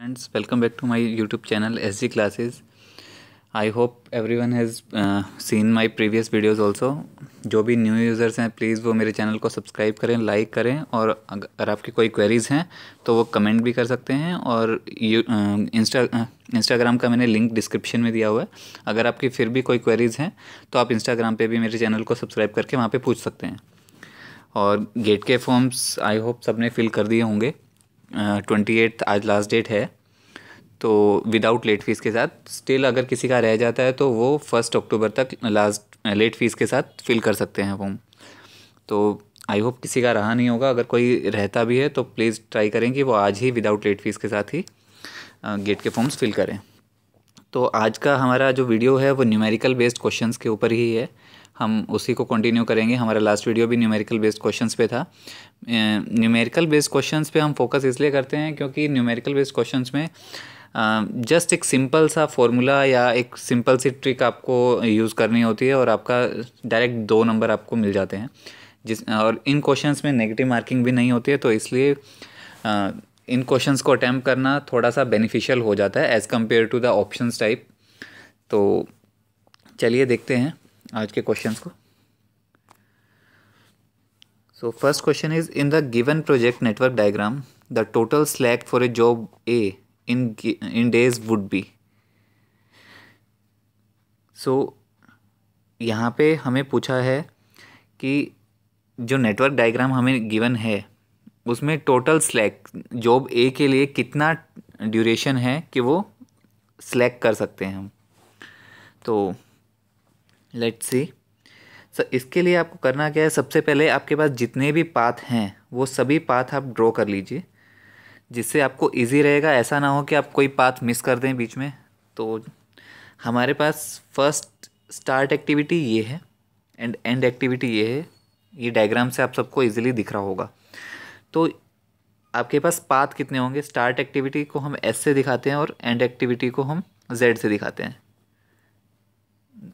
Friends, welcome back to my YouTube channel SG Classes. I hope everyone has seen my previous videos also. जो भी new users हैं please वो मेरे channel को subscribe करें, like करें और अगर आपकी कोई क्वेरीज़ हैं तो वो कमेंट भी कर सकते हैं। और इंस्टाग्राम का मैंने लिंक डिस्क्रिप्शन में दिया हुआ है। अगर आपकी फिर भी कोई क्वेरीज़ हैं तो आप इंस्टाग्राम पे भी मेरे चैनल को सब्सक्राइब करके वहाँ पे पूछ सकते हैं। और गेट के फॉर्म्स आई होप सबने फिल कर दिए होंगे। 28 आज लास्ट डेट है, तो विदाउट लेट फ़ीस के साथ। स्टिल अगर किसी का रह जाता है तो वो 1 अक्टूबर तक लास्ट लेट फ़ीस के साथ फिल कर सकते हैं फॉर्म। तो आई होप किसी का रहा नहीं होगा। अगर कोई रहता भी है तो प्लीज़ ट्राई करें कि वो आज ही विदाउट लेट फ़ीस के साथ ही गेट के फॉर्म्स फिल करें। तो आज का हमारा जो वीडियो है वो न्यूमेरिकल बेस्ड क्वेश्चंस के ऊपर ही है। हम उसी को कंटिन्यू करेंगे। हमारा लास्ट वीडियो भी न्यूमेरिकल बेस्ड क्वेश्चंस पे था। न्यूमेरिकल बेस्ड क्वेश्चंस पे हम फोकस इसलिए करते हैं क्योंकि न्यूमेरिकल बेस्ड क्वेश्चंस में जस्ट एक सिंपल सा फॉर्मूला या एक सिंपल सी ट्रिक आपको यूज़ करनी होती है और आपका डायरेक्ट 2 नंबर आपको मिल जाते हैं। और इन क्वेश्चंस में नेगेटिव मार्किंग भी नहीं होती है, तो इसलिए इन क्वेश्चंस को अटैम्प्ट करना थोड़ा सा बेनिफिशियल हो जाता है as compare to the options type. तो चलिए देखते हैं आज के क्वेश्चंस को। So first question is, in the given project network diagram, the total slack for a job A in days would be. So यहाँ पे हमें पूछा है कि जो नेटवर्क डायग्राम हमें गिवन है उसमें टोटल स्लैक जॉब ए के लिए कितना ड्यूरेशन है कि वो स्लैक कर सकते हैं हम। तो लेट्स सी। सर इसके लिए आपको करना क्या है, सबसे पहले आपके पास जितने भी पाथ हैं वो सभी पाथ आप ड्रॉ कर लीजिए, जिससे आपको इजी रहेगा। ऐसा ना हो कि आप कोई पाथ मिस कर दें बीच में। तो हमारे पास फर्स्ट स्टार्ट एक्टिविटी ये है एंड एंड एक्टिविटी ये है। ये डायग्राम से आप सबको इजीली दिख रहा होगा। तो आपके पास पाथ कितने होंगे? स्टार्ट एक्टिविटी को हम एस से दिखाते हैं और एंड एक्टिविटी को हम जेड से दिखाते हैं।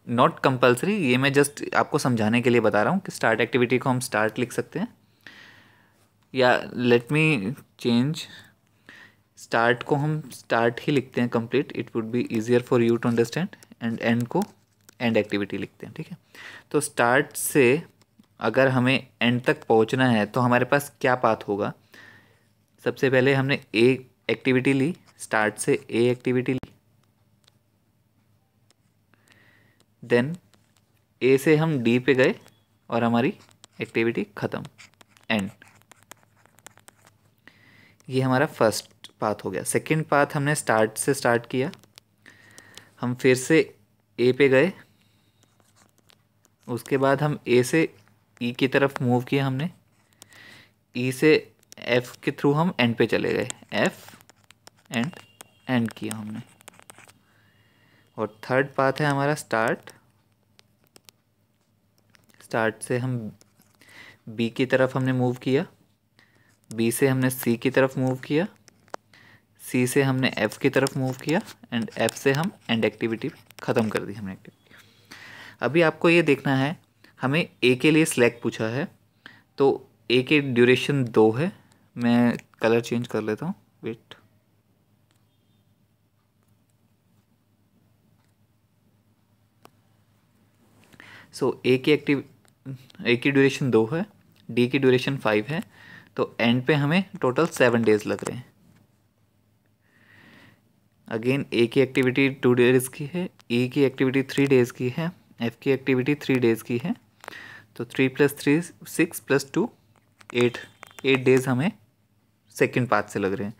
नॉट कंपल्सरी, ये मैं जस्ट आपको समझाने के लिए बता रहा हूँ कि स्टार्ट एक्टिविटी को हम स्टार्ट लिख सकते हैं, या लेट मी चेंज, स्टार्ट को हम स्टार्ट ही लिखते हैं complete. It would be easier for you to understand. And end को एंड एक्टिविटी लिखते हैं, ठीक है। तो स्टार्ट से अगर हमें एंड तक पहुँचना है तो हमारे पास क्या पाथ होगा? सबसे पहले हमने ए एक्टिविटी ली, स्टार्ट से ए एक्टिविटी ली, देन ए से हम डी पे गए और हमारी एक्टिविटी ख़त्म, एंड। ये हमारा फर्स्ट पाथ हो गया। सेकंड पाथ हमने स्टार्ट से स्टार्ट किया, हम फिर से ए पे गए, उसके बाद हम ए से ई की तरफ मूव किया, हमने ई से एफ के थ्रू हम एंड पे चले गए, एफ एंड किया हमने। और थर्ड पाथ है हमारा स्टार्ट से हम बी की तरफ हमने मूव किया, बी से हमने सी की तरफ मूव किया, सी से हमने एफ की तरफ मूव किया, एंड एफ से हम एंड एक्टिविटी ख़त्म कर दी हमने एक्टिविटी। अभी आपको ये देखना है, हमें ए के लिए स्लैक पूछा है, तो ए के ड्यूरेशन 2 है। मैं कलर चेंज कर लेता हूँ, वेट। सो ए की ड्यूरेशन 2 है, डी की ड्यूरेशन 5 है, तो एंड पे हमें टोटल 7 डेज लग रहे हैं। अगेन ए की एक्टिविटी 2 डेज़ की है, ई की एक्टिविटी 3 डेज़ की है, एफ की एक्टिविटी 3 डेज़ की है। तो 3 + 3 6 + 2 8 डेज़ हमें सेकंड पाथ से लग रहे हैं।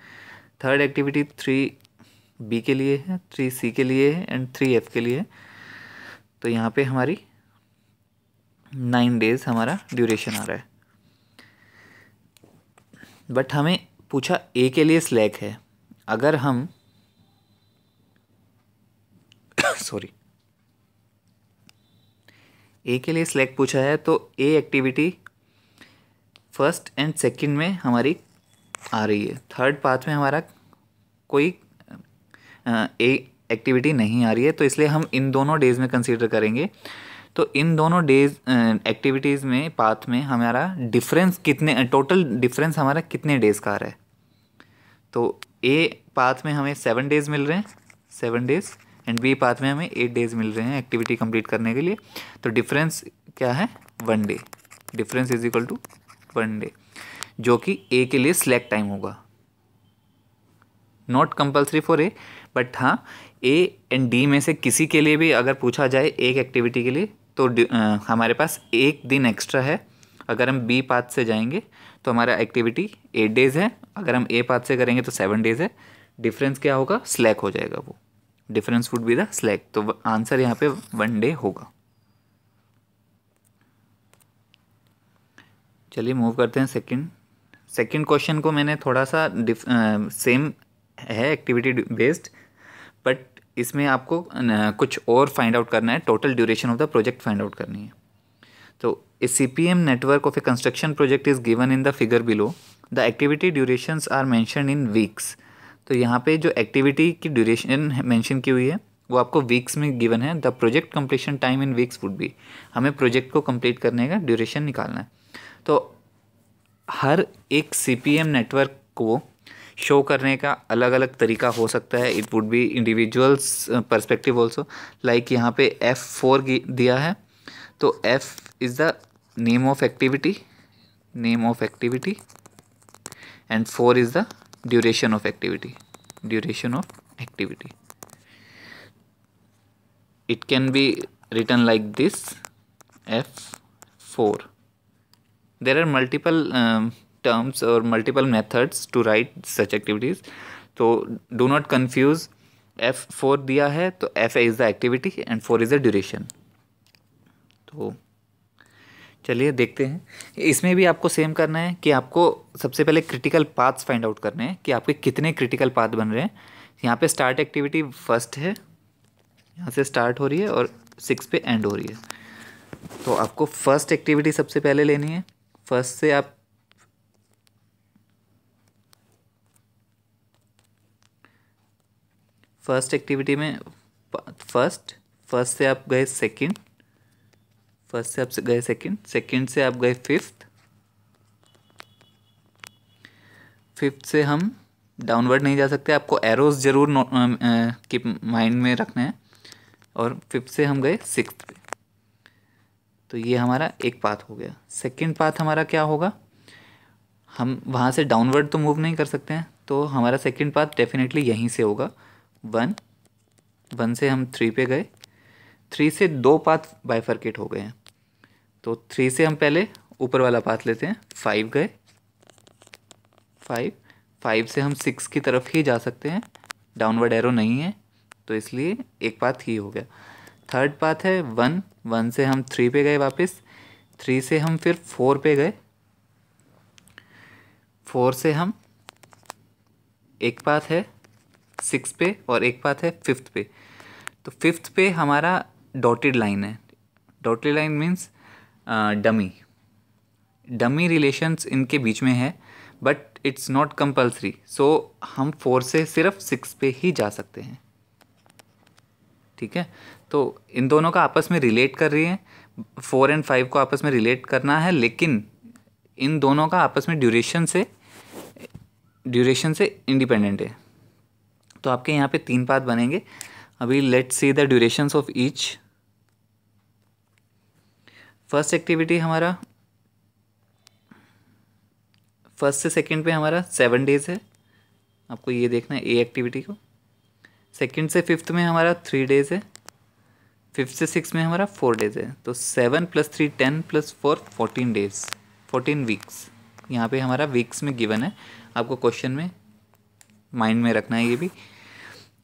थर्ड एक्टिविटी 3 बी के लिए है, 3 सी के लिए है, एंड 3 एफ के लिए है। तो यहाँ पे हमारी 9 डेज़ हमारा ड्यूरेशन आ रहा है। बट हमें पूछा ए के लिए स्लैक है। अगर हम सॉरी, ए के लिए स्लैक पूछा है तो ए एक्टिविटी फर्स्ट एंड सेकंड में हमारी आ रही है, थर्ड पाथ में हमारा कोई ए एक्टिविटी नहीं आ रही है, तो इसलिए हम इन दोनों डेज़ में कंसीडर करेंगे। तो इन दोनों डेज एक्टिविटीज़ में पाथ में हमारा डिफरेंस कितने, टोटल डिफरेंस हमारा कितने डेज़ का आ रहा है? तो ए पाथ में हमें 7 डेज़ मिल रहे हैं, 7 डेज़, एंड बी पाथ में हमें 8 डेज़ मिल रहे हैं एक्टिविटी कंप्लीट करने के लिए। तो डिफरेंस क्या है? 1 day. Difference is equal to 1 day, जो कि ए के लिए स्लैक टाइम होगा। Not compulsory for A, but हाँ ए एंड डी में से किसी के लिए भी अगर पूछा जाए एक एक्टिविटी के लिए तो हमारे पास एक दिन एक्स्ट्रा है। अगर हम बी पाथ से जाएंगे तो हमारा एक्टिविटी 8 डेज़ है, अगर हम ए पाथ से करेंगे तो 7 डेज़ है। डिफरेंस क्या होगा? स्लैक हो जाएगा, वो difference would be the slack. तो आंसर यहाँ पे 1 डे होगा। चलिए मूव करते हैं सेकंड क्वेश्चन को मैंने थोड़ा सा सेम है एक्टिविटी बेस्ड, बट इसमें आपको कुछ और फाइंड आउट करना है। Total duration of the project find out करनी है। तो a CPM network of a construction project is given in the figure below. The activity durations are mentioned in weeks. तो यहाँ पे जो एक्टिविटी की ड्यूरेशन मेंशन की हुई है वो आपको वीक्स में गिवन है। The project completion time in weeks would be, हमें प्रोजेक्ट को कंप्लीट करने का ड्यूरेशन निकालना है। तो हर एक CPM नेटवर्क को शो करने का अलग अलग तरीका हो सकता है। It would B individuals perspective also. Like यहाँ पे F4 दिया है, तो F is the name of activity and 4 is the duration of activity. It can be written like this, F4. There are multiple terms or multiple methods to write such activities. तो do not confuse, F4 दिया है तो F is the activity and 4 is the duration. तो चलिए देखते हैं। इसमें भी आपको सेम करना है कि आपको सबसे पहले क्रिटिकल पाथ्स फाइंड आउट करने हैं कि आपके कितने क्रिटिकल पाथ बन रहे हैं। यहाँ पे स्टार्ट एक्टिविटी फर्स्ट है, यहाँ से स्टार्ट हो रही है और 6 पे एंड हो रही है। तो आपको फर्स्ट एक्टिविटी सबसे पहले लेनी है। फर्स्ट से आप फर्स्ट एक्टिविटी में फर्स्ट से आप गए सेकंड, सेकंड से आप गए फिफ्थ से हम डाउनवर्ड नहीं जा सकते, आपको एरोज जरूर की माइंड में रखना है। और फिफ्थ से हम गए सिक्स्थ पे। तो ये हमारा एक पाथ हो गया। सेकंड पाथ हमारा क्या होगा? हम वहाँ से डाउनवर्ड तो मूव नहीं कर सकते हैं, तो हमारा सेकंड पाथ डेफिनेटली यहीं से होगा। 1 से हम 3 पे गए, 3 से 2 पाथ बाइफर्केट हो गए हैं। तो 3 से हम पहले ऊपर वाला पाथ लेते हैं, 5 गए, 5 से हम 6 की तरफ ही जा सकते हैं, डाउनवर्ड एरो नहीं है, तो इसलिए एक पाथ ही हो गया। थर्ड पाथ है 1 से हम 3 पे गए वापस, 3 से हम फिर 4 पे गए, 4 से हम एक पाथ है 6 पे और एक पाथ है 5th पे। तो 5th पे हमारा डॉटेड लाइन है। Dotted line means dummy relations इनके बीच में है, बट इट्स नॉट कंपल्सरी। सो हम 4 से सिर्फ 6 पे ही जा सकते हैं। ठीक है, तो इन दोनों का आपस में रिलेट कर रही है, 4 और 5 को आपस में रिलेट करना है, लेकिन इन दोनों का आपस में ड्यूरेशन से इंडिपेंडेंट है। तो आपके यहाँ पे 3 पाथ बनेंगे। अभी let's see the durations of each. First activity हमारा फर्स्ट से सेकंड पे हमारा 7 डेज़ है, आपको ये देखना है ए एक्टिविटी को। सेकंड से 5th में हमारा 3 डेज़ है, 5th से 6 में हमारा 4 डेज़ है। तो 7 + 3 10 + 4 14 डेज़, 14 वीक्स। यहाँ पे हमारा वीक्स में गिवन है, आपको क्वेश्चन में माइंड में रखना है ये भी।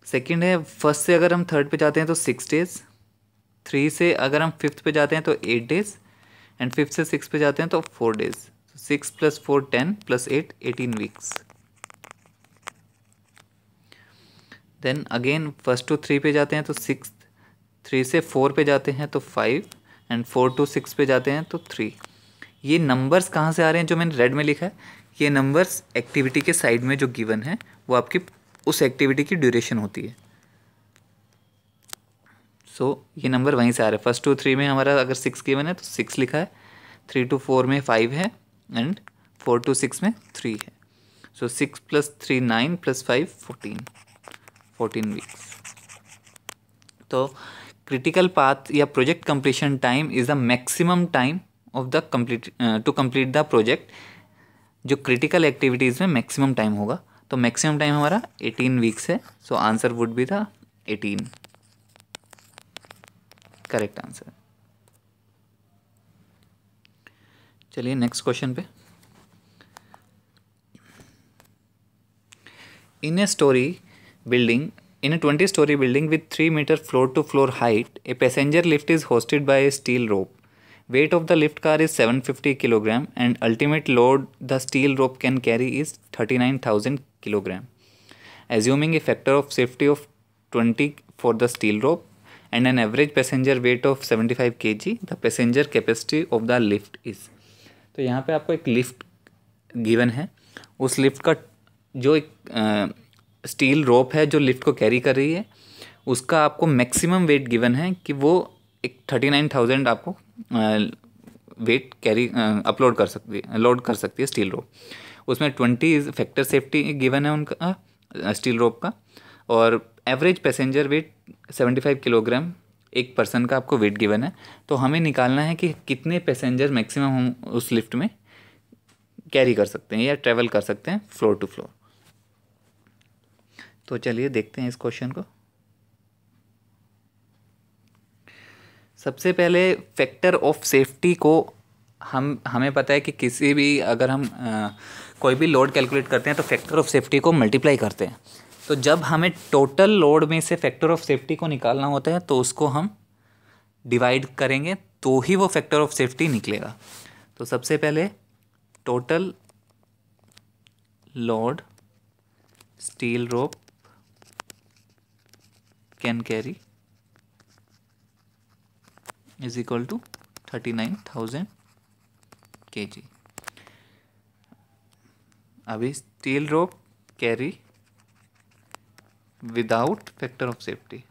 सेकंड है, फर्स्ट से अगर हम थर्ड पे जाते हैं तो 6 डेज़, 3 से अगर हम 5th पे जाते हैं तो 8 डेज़, एंड 5th से 6 पे जाते हैं तो 4 days. 6 + 4 10 + 8 18 weeks. Then again first to 3 पे जाते हैं तो 6, 3 से 4 पे जाते हैं तो 5, एंड 4 to 6 पे जाते हैं तो 3। ये नंबर्स कहाँ से आ रहे हैं जो मैंने रेड में लिखा है? ये नंबर्स एक्टिविटी के साइड में जो गिवन है वो आपकी उस एक्टिविटी की ड्यूरेशन होती है। सो ये नंबर वहीं से आ रहा है। फर्स्ट टू 3 में हमारा अगर 6 गिवन है तो 6 लिखा है, 3 to 4 में 5 है, एंड 4 to 6 में 3 है। So 6 + 3 9 + 5 14 weeks. तो क्रिटिकल पाथ या project completion time is the maximum time of the two complete the project. जो क्रिटिकल एक्टिविटीज़ में मैक्सिमम टाइम होगा, तो मैक्सिमम टाइम हमारा 18 वीक्स है। So answer would be the 18, correct answer. चलिए next question पे। In a 20-story building with 3-meter floor-to-floor height, a passenger lift is hosted by a steel rope. Weight of the lift car is 750 kg and ultimate load the steel rope can carry is 39,000 kg. Assuming a factor of safety of 20 for the steel rope and an average passenger weight of 75 kg, the passenger capacity of the lift is. तो यहाँ पे आपको एक lift given है, उस lift का जो एक स्टील रोप है जो लिफ्ट को कैरी कर रही है, उसका आपको मैक्सिमम वेट गिवन है कि वो एक 39,000 आपको वेट कैरी अपलोड कर सकती है, लोड कर सकती है स्टील रोप। उसमें 20 फैक्टर सेफ्टी गिवन है उनका स्टील रोप का, और एवरेज पैसेंजर वेट 75 किलोग्राम एक पर्सन का आपको वेट गिवन है। तो हमें निकालना है कि कितने पैसेंजर मैक्सिमम हम उस लिफ्ट में कैरी कर सकते हैं या ट्रैवल कर सकते हैं फ्लोर टू फ्लोर। तो चलिए देखते हैं इस क्वेश्चन को। सबसे पहले फैक्टर ऑफ सेफ्टी को हमें पता है कि किसी भी अगर हम कोई भी लोड कैलकुलेट करते हैं तो फैक्टर ऑफ सेफ्टी को मल्टीप्लाई करते हैं। तो जब हमें टोटल लोड में से फैक्टर ऑफ सेफ्टी को निकालना होता है तो उसको हम डिवाइड करेंगे तो ही वो फैक्टर ऑफ सेफ्टी निकलेगा। तो सबसे पहले total load steel rope can carry is equal to 39,000 kg. अभी steel rope carry without factor of safety,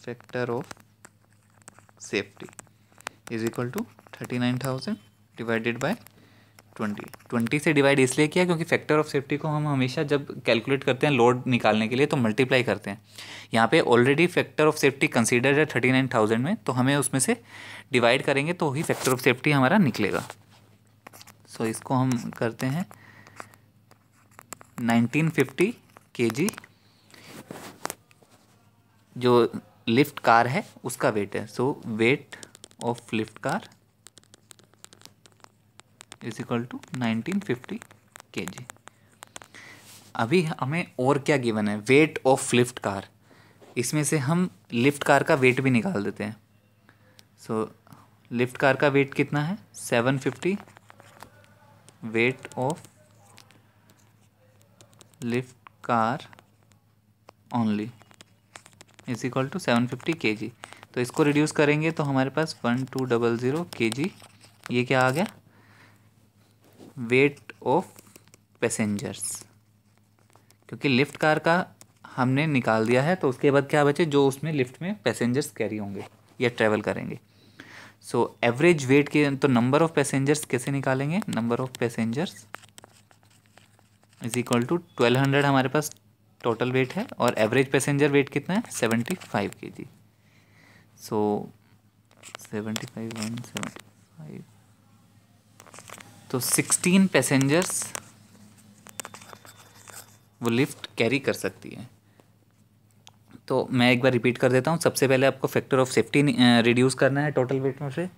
factor of safety is equal to 39,000 divided by 20 से डिवाइड इसलिए किया क्योंकि फैक्टर ऑफ सेफ्टी को हम हमेशा जब कैलकुलेट करते हैं लोड निकालने के लिए तो मल्टीप्लाई करते हैं। यहाँ पे already factor of safety considered है 39,000 में, तो हमें उसमें से डिवाइड करेंगे तो ही फैक्टर ऑफ सेफ्टी हमारा निकलेगा। सो इसको हम करते हैं 1950 kg जो लिफ्ट कार है उसका वेट है। So weight of lift car is equal to 1950 kg। अभी हमें और क्या गिवन है, वेट ऑफ लिफ्ट कार। इसमें से हम लिफ्ट कार का वेट भी निकाल देते हैं। सो लिफ्ट कार का वेट कितना है 750, weight of lift car only is equal to 750 kg। तो इसको रिड्यूस करेंगे तो हमारे पास 1200 kg, ये क्या आ गया वेट ऑफ पैसेंजर्स। क्योंकि लिफ्ट कार का हमने निकाल दिया है तो उसके बाद क्या बचे जो उसमें लिफ्ट में पैसेंजर्स कैरी होंगे या ट्रैवल करेंगे। सो एवरेज वेट के तो नंबर ऑफ पैसेंजर्स कैसे निकालेंगे, number of passengers is equal to 1200 हमारे पास टोटल वेट है और एवरेज पैसेंजर वेट कितना है 75 kg। सो 75 175 तो 16 पैसेंजर्स वो लिफ्ट कैरी कर सकती है। तो मैं एक बार रिपीट कर देता हूँ। सबसे पहले आपको फैक्टर ऑफ सेफ्टी रिड्यूस करना है टोटल वेट में से,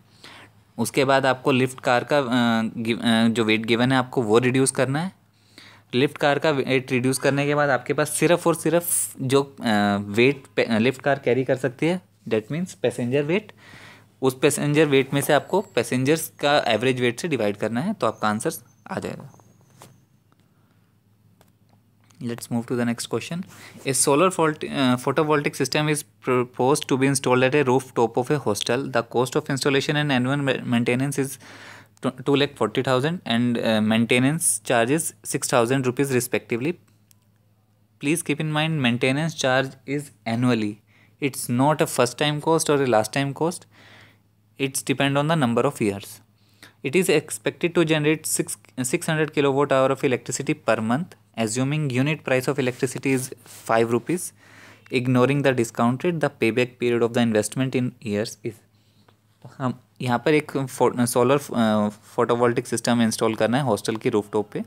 उसके बाद आपको लिफ्ट कार का जो वेट गिवन है आपको वो रिड्यूस करना है। लिफ्ट कार का वेट रिड्यूस करने के बाद आपके पास सिर्फ और सिर्फ जो वेट लिफ्ट कार कैरी कर सकती है डेट मीन्स पैसेंजर वेट, उस पैसेंजर वेट में से आपको पैसेंजर्स का एवरेज वेट से डिवाइड करना है तो आपका आंसर आ जाएगा। Let's move to the next question. A solar photovoltaic system is proposed to be installed at a rooftop of a hostel. The cost of installation and annual maintenance is 2,40,000 and maintenance charges 6,000 rupees respectively. Please keep in mind maintenance charge is annually. It's not a first time cost or a last time cost. It's depend on the number of years. It is expected to generate 600 kilowatt hour of electricity per month, assuming unit price of electricity is 5 rupees. Ignoring the discount rate, the payback period of the investment in years is. तो हम यहाँ पर एक solar photovoltaic system install करना है hostel की rooftop पे,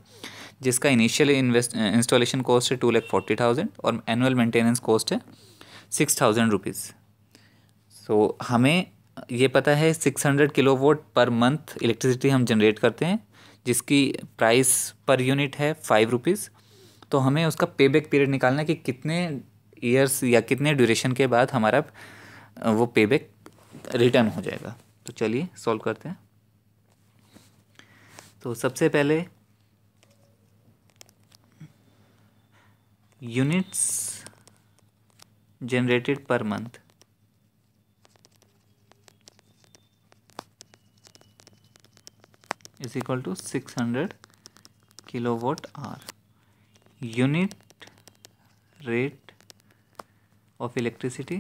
जिसका इनिशियल इंस्टॉलेशन कॉस्ट है 2,40,000 और एनुअल मेंटेनेंस कॉस्ट है 6,000 रुपीज़। सो हमें ये पता है 600 किलोवाट पर मंथ इलेक्ट्रिसिटी हम जनरेट करते हैं, जिसकी प्राइस पर यूनिट है 5 रुपीज़। तो हमें उसका पेबैक पीरियड निकालना है कि कितने ईयर्स या कितने ड्यूरेशन के बाद हमारा वो पेबैक रिटर्न हो जाएगा। तो चलिए सॉल्व करते हैं। तो सबसे पहले units generated per month is equal to 600 kilowatt hour. Unit rate of electricity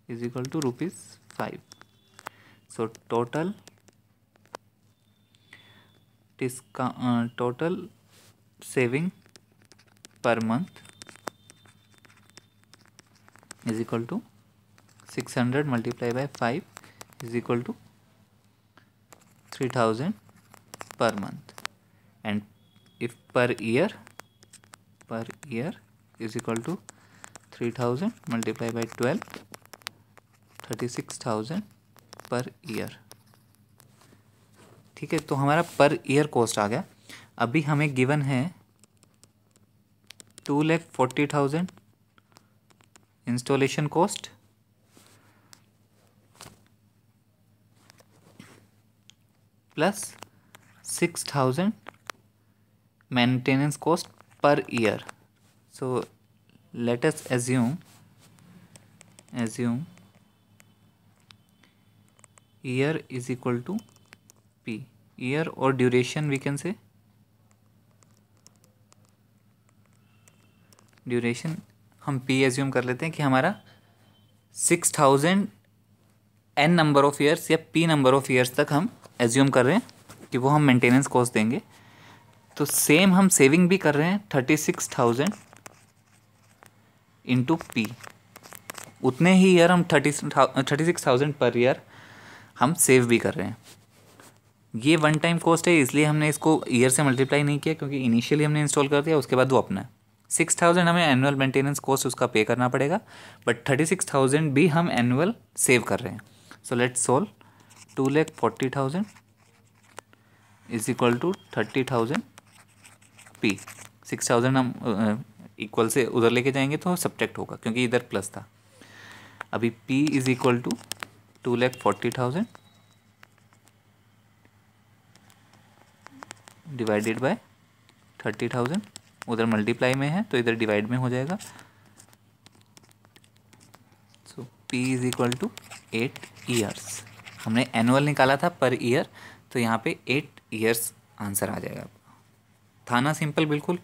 is equal to rupees 5. So total saving per month is equal to 600 multiplied by 5 is equal to 3,000 per month, and if per year is equal to 3,000 multiplied by 12, 36,000 per year। ठीक है, तो हमारा per year cost आ गया। अभी हमें given है 2,40,000 installation cost plus 6,000 maintenance cost per year. So let us assume year is equal to P, year or duration we can say, duration हम P assume कर लेते हैं कि हमारा 6,000 n नंबर ऑफ ईयर्स या P नंबर ऑफ ईयर्स तक हम assume कर रहे हैं कि वो हम मेंटेनेंस कॉस्ट देंगे। तो सेम हम सेविंग भी कर रहे हैं 36,000 इंटू पी, उतने ही ईयर हम 36,000 पर ईयर हम सेव भी कर रहे हैं। ये वन टाइम कॉस्ट है, इसलिए हमने इसको ईयर से मल्टीप्लाई नहीं किया, क्योंकि इनिशियली हमने इंस्टॉल कर दिया, उसके बाद वो अपना है। 6,000 हमें एनुअल मेंटेनेंस कॉस्ट उसका पे करना पड़ेगा, बट 36,000 भी हम एनुअल सेव कर रहे हैं। So let's solve. 2,40,000 is equal to 30,000 P. 6,000 हम इक्वल से उधर लेके जाएंगे तो सब्ट्रैक्ट होगा, क्योंकि इधर प्लस था। अभी P is equal to 2,40,000 divided by 30,000, उधर मल्टीप्लाई में है तो इधर डिवाइड में हो जाएगा। So P is equal to 8 years. हमने एनुअल निकाला था पर ईयर, तो यहाँ पे 8 ईयर्स आंसर आ जाएगा। था ना सिंपल बिल्कुल।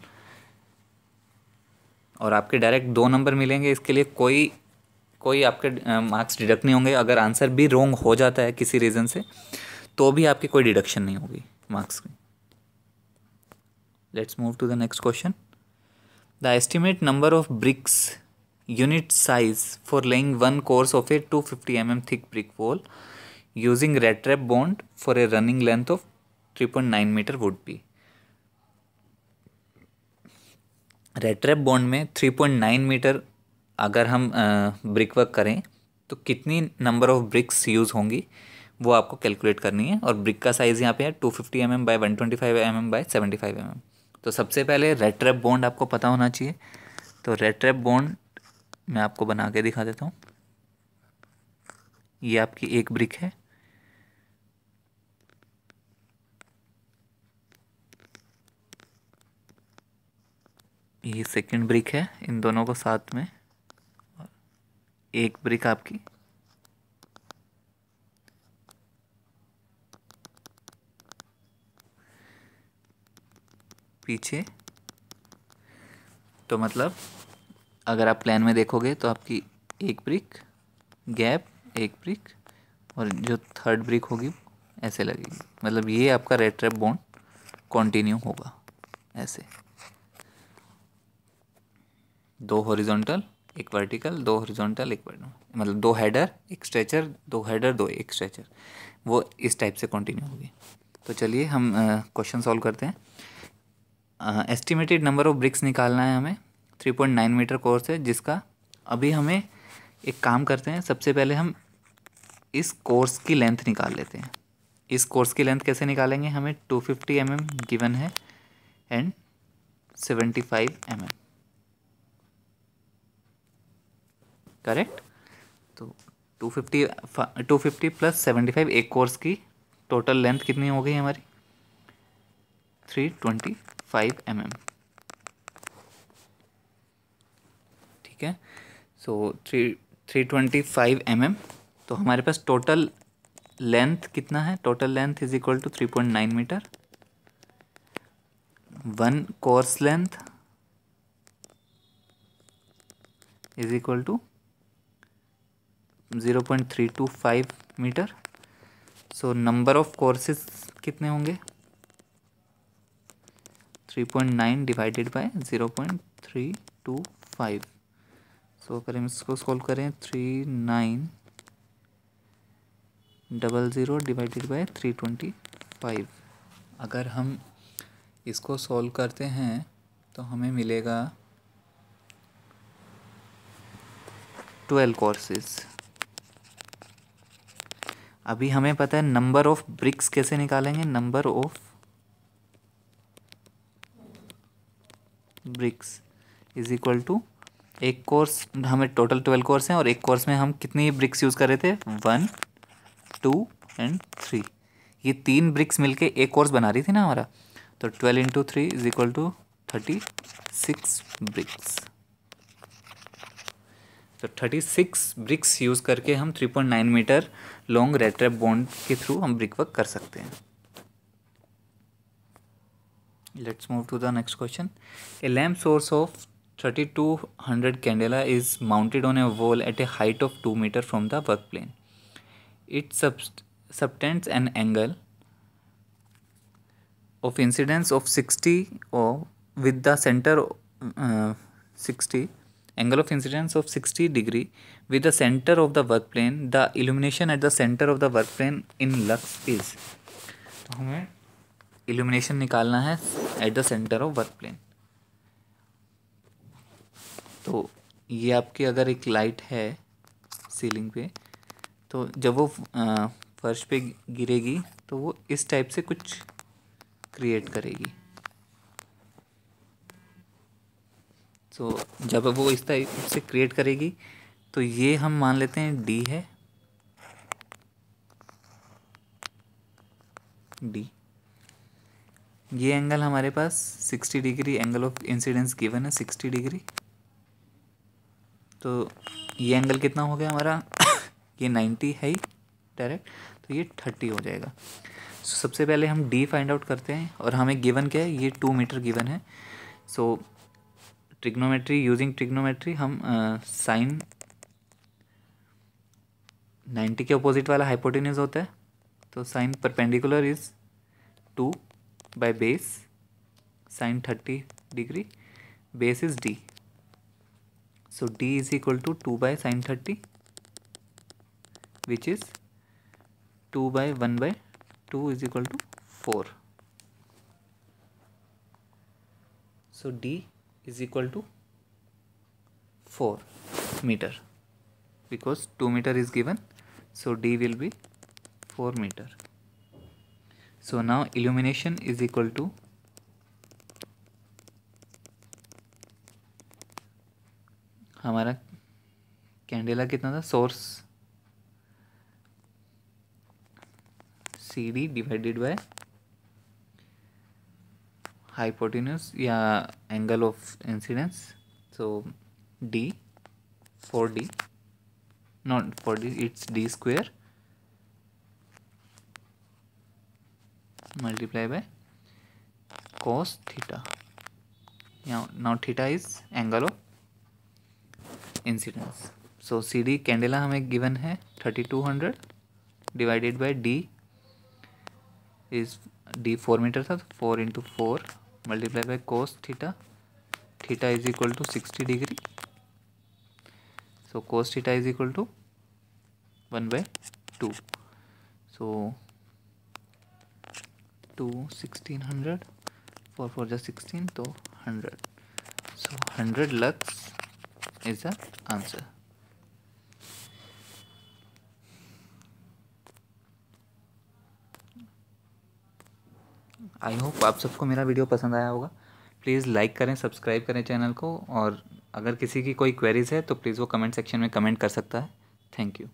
और आपके डायरेक्ट 2 नंबर मिलेंगे, इसके लिए कोई आपके मार्क्स डिडक्ट नहीं होंगे। अगर आंसर भी रॉन्ग हो जाता है किसी रीज़न से, तो भी आपकी कोई डिडक्शन नहीं होगी मार्क्स की। Let's move to the next question. The estimate number of bricks unit size for laying one course of a 250 mm thick brick wall using rat trap bond for a running length of 3.9 metre would be. Rat trap bond में 3.9 metre अगर हम brick work करें तो कितनी number of BRICS use होंगी वो आपको calculate करनी है। और ब्रिक का साइज़ यहाँ पे है 250 mm by 125 mm by 75 mm। तो सबसे पहले रेड ट्रैप बॉन्ड आपको पता होना चाहिए। तो रेड ट्रैप बॉन्ड मैं आपको बना के दिखा देता हूँ। ये आपकी एक ब्रिक है, ये सेकंड ब्रिक है, इन दोनों को साथ में। एक ब्रिक आपकी पीछे। तो मतलब अगर आप प्लान में देखोगे तो आपकी एक ब्रिक, गैप, एक ब्रिक, और जो थर्ड ब्रिक होगी ऐसे लगेगी, मतलब ये आपका रेड ट्रैप बॉन्ड कंटिन्यू होगा ऐसे, 2 हॉरिजॉन्टल एक वर्टिकल, 2 हॉरिजॉन्टल एक वर्टिकल, मतलब 2 हेडर एक स्ट्रेचर, 2 हेडर 2 एक स्ट्रेचर, वो इस टाइप से कंटिन्यू होगी। तो चलिए हम क्वेश्चन सॉल्व करते हैं। एस्टिमेटेड नंबर ऑफ ब्रिक्स निकालना है हमें, 3.9 मीटर कोर्स है जिसका। अभी हमें एक काम करते हैं, सबसे पहले हम इस कोर्स की लेंथ निकाल लेते हैं। इस कोर्स की लेंथ कैसे निकालेंगे, हमें 250 mm गिवन है एंड 75 mm, करेक्ट। तो 250 प्लस 75, एक कोर्स की टोटल लेंथ कितनी हो गई हमारी, 325 mm, ठीक है। सो 325 mm, तो हमारे पास टोटल लेंथ कितना है, total length is equal to 3.9 metre, 1 course length is equal to 0.325 metre. So number of courses कितने होंगे, 3.9 डिवाइडेड बाय 0.325। सो अगर हम इसको सॉल्व करें, 3900 डिवाइडेड बाय 325, अगर हम इसको सॉल्व करते हैं तो हमें मिलेगा 12 कोर्सेज। अभी हमें पता है नंबर ऑफ ब्रिक्स कैसे निकालेंगे, number of bricks is equal to, एक कोर्स, हमें टोटल 12 कोर्स हैं और एक कोर्स में हम कितनी ब्रिक्स यूज़ कर रहे थे, 1 2 एंड 3, ये 3 ब्रिक्स मिलके एक कोर्स बना रही थी ना हमारा। तो 12 into 3 is equal to 36 bricks. तो 36 ब्रिक्स यूज़ करके हम 3.9 metre long rat trap bond के थ्रू हम ब्रिक वर्क कर सकते हैं। Let's move to the next question. A lamp source of 3200 candela is mounted on a wall at a height of 2 meter from the work plane. It subtends an angle of incidence of 60 or with the center 60 angle of incidence of 60 degree with the center of the work plane. The illumination at the center of the work plane in lux is, तो हमें illumination निकालना है at the center of work plane। तो ये आपकी अगर एक light है सीलिंग पे, तो जब वो फर्श पे गिरेगी तो वो इस टाइप से कुछ क्रिएट करेगी। तो जब वो इस टाइप से क्रिएट करेगी तो ये हम मान लेते हैं डी है, डी। ये एंगल हमारे पास 60 degree, angle of incidence given है 60 डिग्री। तो ये एंगल कितना हो गया हमारा ये 90 है ही डायरेक्ट, तो ये 30 हो जाएगा। सो सबसे पहले हम डी फाइंड आउट करते हैं और हमें गिवन क्या है, ये 2 मीटर गिवन है। सो ट्रिग्नोमेट्री, यूजिंग ट्रिग्नोमेट्री हम साइन 90 के अपोजिट वाला हाइपोटेन्यूज होता है, तो sine perpendicular is 2 by base sine 30 degree, base is D. So d is equal to 2 by sin 30, which is 2 by 1 by 2 is equal to 4. So d is equal to 4 meter because 2 meter is given. So d will be 4 meter. So now illumination is equal to हमारा candela कितना था, source C D divided by hypotenuse या angle of incidence. So D 4D, not 4D, it's D square multiply by cos theta. Now theta is angle of incidence. So C D candela हमें given है 3200 divided by D is D 4 metre था, तो 4 into 4 multiply by cos theta, theta is equal to 60 degree, so cos theta is equal to 1/2, so 2 1600, 4 4 जा 16, तो 100, so 100 lux is the answer. I hope आप सबको मेरा video पसंद आया होगा। प्लीज़ लाइक करें, सब्सक्राइब करें चैनल को, और अगर किसी की कोई क्वेरीज़ है तो प्लीज़ वो कमेंट सेक्शन में कमेंट कर सकता है। Thank you.